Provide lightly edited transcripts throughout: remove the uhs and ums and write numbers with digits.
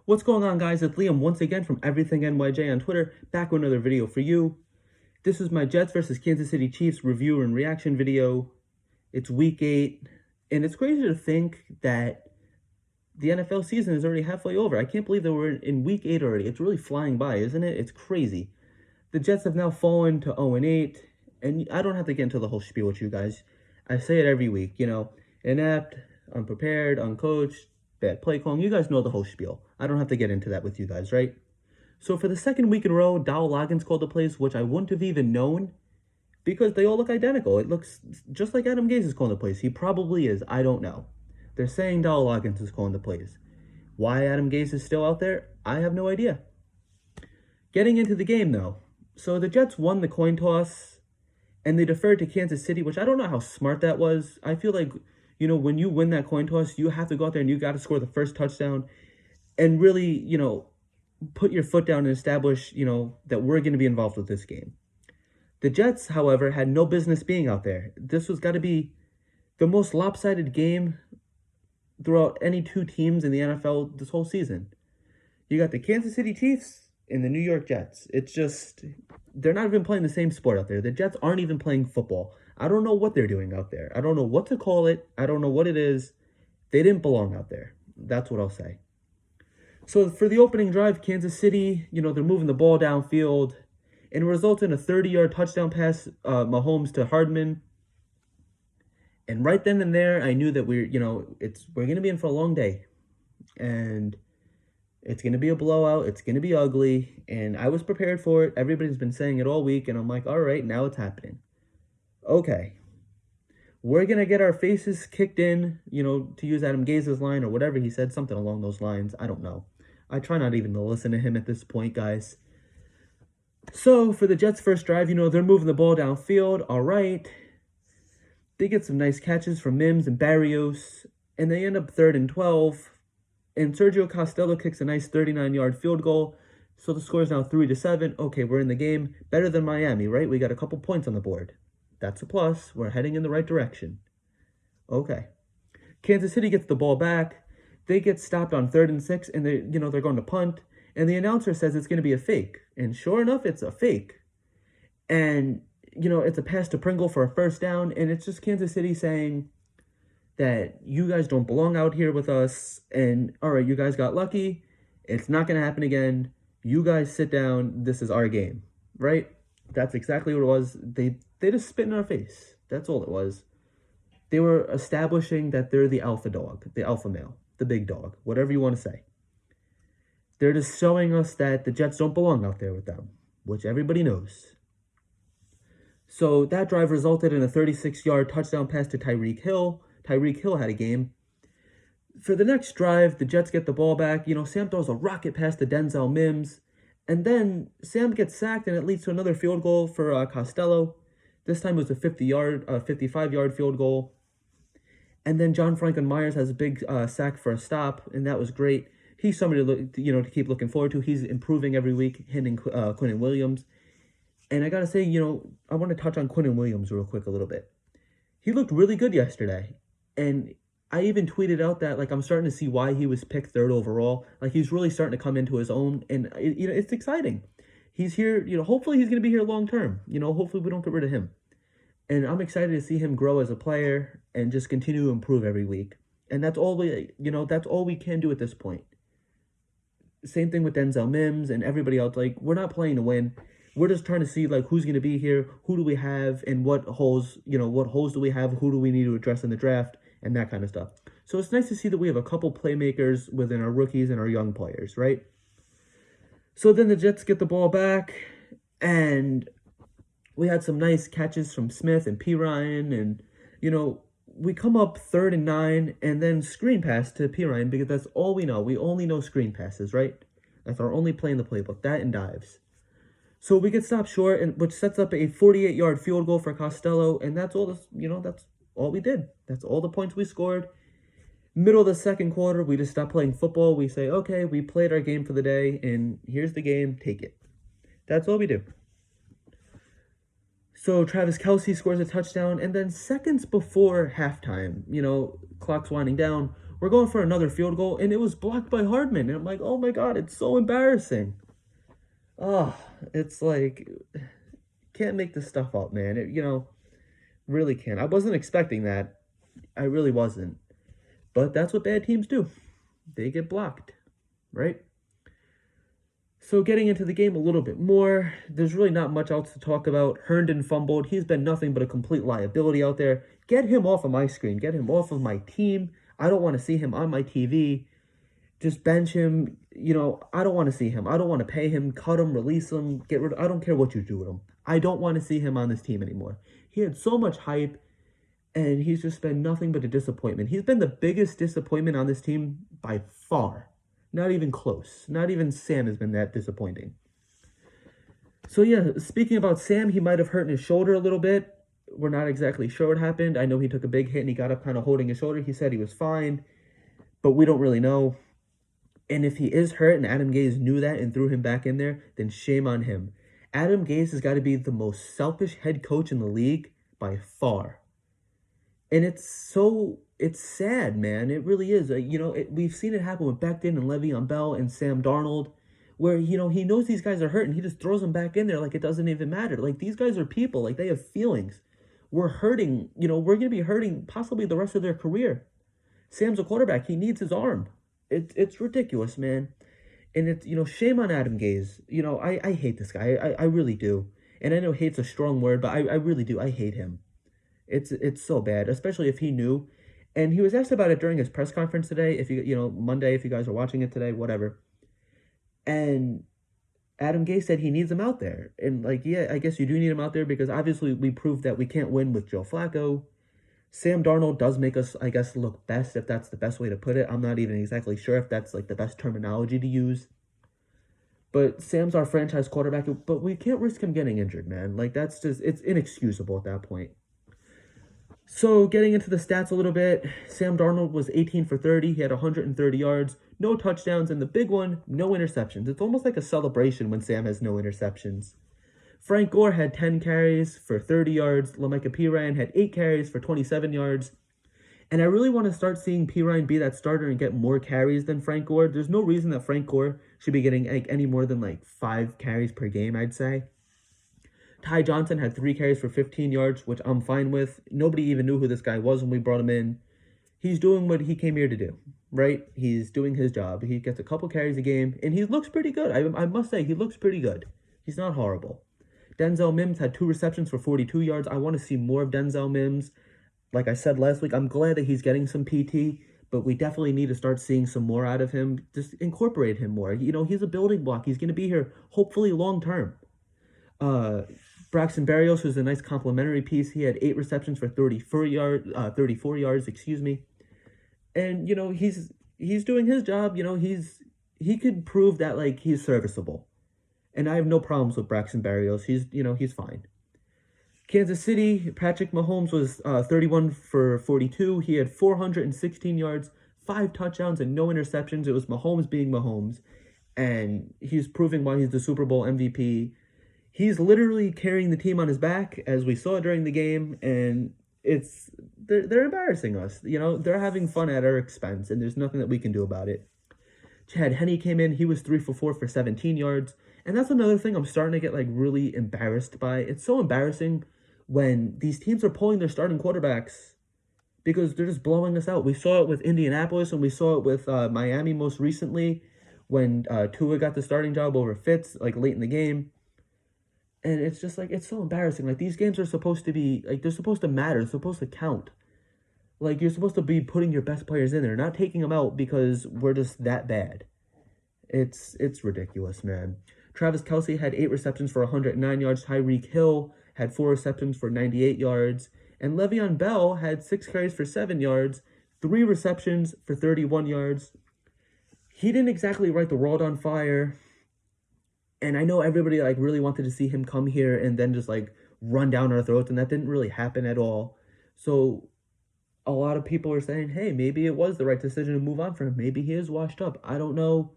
What's going on, guys? It's Liam once again from Everything NYJ on Twitter, back with another video for you. This is my Jets versus Kansas City Chiefs review and reaction video. It's week 8, and it's crazy to think that the NFL season is already halfway over. I can't believe that we're in week 8 already. It's really flying by, isn't it? It's crazy. The Jets have now fallen to 0-8, and I don't have to get into the whole spiel with you guys. I say it every week, inept, unprepared, uncoached, bad play calling. You guys know the whole spiel. I don't have to get into that with you guys, right? So for the second week in a row, Dowell Loggins called the plays, which I wouldn't have even known because they all look identical. It looks just like Adam Gase is calling the plays. He probably is. I don't know. They're saying Dowell Loggins is calling the plays. Why Adam Gase is still out there, I have no idea. Getting into the game, though. So the Jets won the coin toss, and they deferred to Kansas City, which I don't know how smart that was. I feel like, when you win that coin toss, you have to go out there and you got to score the first touchdown and really, put your foot down and establish, that we're going to be involved with this game. The Jets, however, had no business being out there. This was got to be the most lopsided game throughout any two teams in the NFL this whole season. You got the Kansas City Chiefs and the New York Jets. It's just, they're not even playing the same sport out there. The Jets aren't even playing football. I don't know what they're doing out there. I don't know what to call it. I don't know what it is. They didn't belong out there. That's what I'll say. So for the opening drive, Kansas City, they're moving the ball downfield, and it results in a 30-yard touchdown pass, Mahomes to Hardman. And right then and there, I knew that we're going to be in for a long day, and it's going to be a blowout. It's going to be ugly, and I was prepared for it. Everybody's been saying it all week, and I'm like, all right, now it's happening. Okay. We're going to get our faces kicked in, to use Adam Gase's line or whatever he said, something along those lines. I don't know. I try not even to listen to him at this point, guys. So for the Jets' first drive, they're moving the ball downfield. All right. They get some nice catches from Mims and Barrios, and they end up 3rd and 12. And Sergio Costello kicks a nice 39-yard field goal. So the score is now 3-7. Okay, we're in the game. Better than Miami, right? We got a couple points on the board. That's a plus. We're heading in the right direction. Okay. Kansas City gets the ball back. They get stopped on 3rd and 6, and they're going to punt. And the announcer says it's going to be a fake. And sure enough, it's a fake. And, it's a pass to Pringle for a first down. And it's just Kansas City saying that you guys don't belong out here with us. And, all right, you guys got lucky. It's not going to happen again. You guys sit down. This is our game, right? That's exactly what it was. They just spit in our face. That's all it was. They were establishing that they're the alpha dog, the alpha male, the big dog, whatever you want to say. They're just showing us that the Jets don't belong out there with them, which everybody knows. So that drive resulted in a 36-yard touchdown pass to Tyreek Hill. Tyreek Hill had a game. For the next drive, the Jets get the ball back. Sam throws a rocket pass to Denzel Mims. And then Sam gets sacked, and it leads to another field goal for Costello. This time it was a 55-yard field goal. And then John Franklin Myers has a big sack for a stop, and that was great. He's somebody to keep looking forward to. He's improving every week, hitting Quinnen Williams. And I got to say, I want to touch on Quinnen Williams real quick a little bit. He looked really good yesterday. And I even tweeted out that, I'm starting to see why he was picked 3rd overall. He's really starting to come into his own, and, it's exciting. He's here, hopefully he's going to be here long term. Hopefully we don't get rid of him. And I'm excited to see him grow as a player and just continue to improve every week. And that's all that's all we can do at this point. Same thing with Denzel Mims and everybody else. We're not playing to win. We're just trying to see, who's going to be here, who do we have, and what holes do we have, who do we need to address in the draft, and that kind of stuff. So it's nice to see that we have a couple playmakers within our rookies and our young players, right? So then the Jets get the ball back, and we had some nice catches from Smith and Perine, and, we come up 3rd and 9, and then screen pass to Perine, because that's all we know. We only know screen passes, right? That's our only play in the playbook, that and dives. So we get stopped short, which sets up a 48-yard field goal for Costello, and that's all that's all we did. That's all the points we scored. Middle of the second quarter, we just stopped playing football. We say, okay, we played our game for the day, and here's the game, take it. That's all we do. So Travis Kelce scores a touchdown, and then seconds before halftime, clock's winding down, We're going for another field goal, and it was blocked by Hardman. And I'm like, oh my God, it's so embarrassing. Oh, it's like, can't make this stuff up, man. Really can't. I wasn't expecting that. I really wasn't. But that's what bad teams do. They get blocked, right? So getting into the game a little bit more, there's really not much else to talk about. Herndon fumbled. He's been nothing but a complete liability out there. Get him off of my screen. Get him off of my team. I don't want to see him on my TV. Just bench him. I don't want to see him. I don't want to pay him, cut him, release him, get rid of. I don't care what you do with him. I don't want to see him on this team anymore. He had so much hype, and he's just been nothing but a disappointment. He's been the biggest disappointment on this team by far. Not even close. Not even Sam has been that disappointing. So yeah, speaking about Sam, he might have hurt his shoulder a little bit. We're not exactly sure what happened. I know he took a big hit and he got up kind of holding his shoulder. He said he was fine, but we don't really know. And if he is hurt and Adam Gase knew that and threw him back in there, then shame on him. Adam Gase has got to be the most selfish head coach in the league by far. And it's sad, man. It really is. We've seen it happen with Becton and Le'Veon Bell and Sam Darnold, where, he knows these guys are hurt and he just throws them back in there like it doesn't even matter. Like, these guys are people. Like, they have feelings. We're hurting. We're going to be hurting possibly the rest of their career. Sam's a quarterback. He needs his arm. It's ridiculous, man. And it's, shame on Adam Gase. I hate this guy. I really do. And I know hate's a strong word, but I really do. I hate him. It's so bad, especially if he knew. And he was asked about it during his press conference today. If Monday, if you guys are watching it today, whatever. And Adam Gase said he needs him out there. And yeah, I guess you do need him out there because obviously we proved that we can't win with Joe Flacco. Sam Darnold does make us, I guess, look best, if that's the best way to put it. I'm not even exactly sure if that's the best terminology to use. But Sam's our franchise quarterback, but we can't risk him getting injured, man. That's just, it's inexcusable at that point. So getting into the stats a little bit, Sam Darnold was 18 for 30. He had 130 yards, no touchdowns, and the big one, no interceptions. It's almost like a celebration when Sam has no interceptions. Frank Gore had 10 carries for 30 yards. Lamicah Pirine had 8 carries for 27 yards. And I really want to start seeing Pirine be that starter and get more carries than Frank Gore. There's no reason that Frank Gore should be getting any more than 5 carries per game, I'd say. Ty Johnson had 3 carries for 15 yards, which I'm fine with. Nobody even knew who this guy was when we brought him in. He's doing what he came here to do, right? He's doing his job. He gets a couple carries a game, and he looks pretty good. I must say, he looks pretty good. He's not horrible. Denzel Mims had 2 receptions for 42 yards. I want to see more of Denzel Mims. Like I said last week, I'm glad that he's getting some PT, but we definitely need to start seeing some more out of him. Just incorporate him more. He's a building block. He's going to be here, hopefully, long term. Braxton Berrios was a nice complimentary piece. He had 8 receptions for 34 yards, And, he's doing his job. He could prove that, he's serviceable. And I have no problems with Braxton Berrios. He's fine. Kansas City, Patrick Mahomes was 31 for 42. He had 416 yards, 5 touchdowns, and no interceptions. It was Mahomes being Mahomes. And he's proving why he's the Super Bowl MVP. He's literally carrying the team on his back, as we saw during the game. And they're embarrassing us. They're having fun at our expense, and there's nothing that we can do about it. Chad Henne came in. He was 3 for 4 for 17 yards. And that's another thing I'm starting to get really embarrassed by. It's so embarrassing when these teams are pulling their starting quarterbacks because they're just blowing us out. We saw it with Indianapolis and we saw it with Miami most recently when Tua got the starting job over Fitz late in the game. And it's just it's so embarrassing. These games are supposed to be they're supposed to matter. They're supposed to count. You're supposed to be putting your best players in there, not taking them out because we're just that bad. It's ridiculous, man. Travis Kelce had 8 receptions for 109 yards. Tyreek Hill had 4 receptions for 98 yards. And Le'Veon Bell had 6 carries for 7 yards, 3 receptions for 31 yards. He didn't exactly light the world on fire. And I know everybody really wanted to see him come here and then just run down our throats. And that didn't really happen at all. So a lot of people are saying, hey, maybe it was the right decision to move on from him. Maybe he is washed up. I don't know.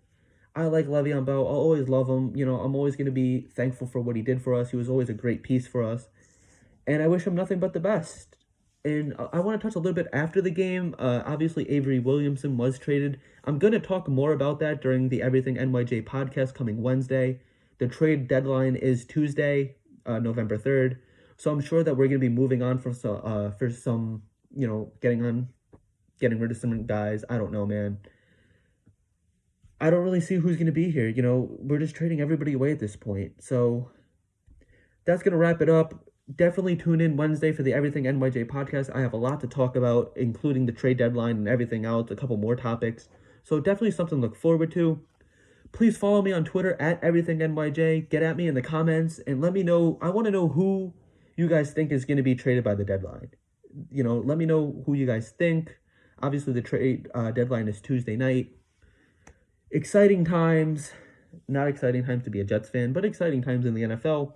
I like Le'Veon Bell. I'll always love him. I'm always going to be thankful for what he did for us. He was always a great piece for us. And I wish him nothing but the best. And I want to touch a little bit after the game. Obviously, Avery Williamson was traded. I'm going to talk more about that during the Everything NYJ podcast coming Wednesday. The trade deadline is Tuesday, November 3rd. So I'm sure that we're going to be moving on for some, getting rid of some guys. I don't know, man. I don't really see who's going to be here. We're just trading everybody away at this point. So that's going to wrap it up. Definitely tune in Wednesday for the Everything NYJ podcast. I have a lot to talk about, including the trade deadline and everything else, a couple more topics. So definitely something to look forward to. Please follow me on Twitter at EverythingNYJ. Get at me in the comments and let me know. I want to know who you guys think is going to be traded by the deadline. Let me know who you guys think. Obviously, the trade deadline is Tuesday night. Exciting times. Not exciting times to be a Jets fan, but exciting times in the NFL.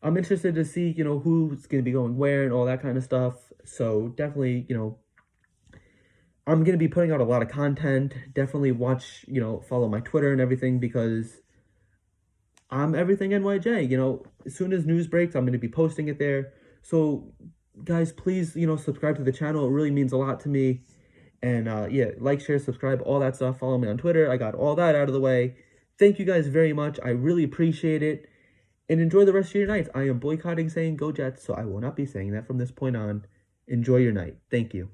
I'm interested to see, who's going to be going where and all that kind of stuff. So definitely, I'm going to be putting out a lot of content. Definitely watch, follow my Twitter and everything because I'm Everything NYJ. As soon as news breaks, I'm going to be posting it there. So guys, please, subscribe to the channel. It really means a lot to me. And yeah, like, share, subscribe, all that stuff. Follow me on Twitter. I got all that out of the way. Thank you guys very much. I really appreciate it. And enjoy the rest of your nights. I am boycotting saying go Jets, so I will not be saying that from this point on. Enjoy your night. Thank you.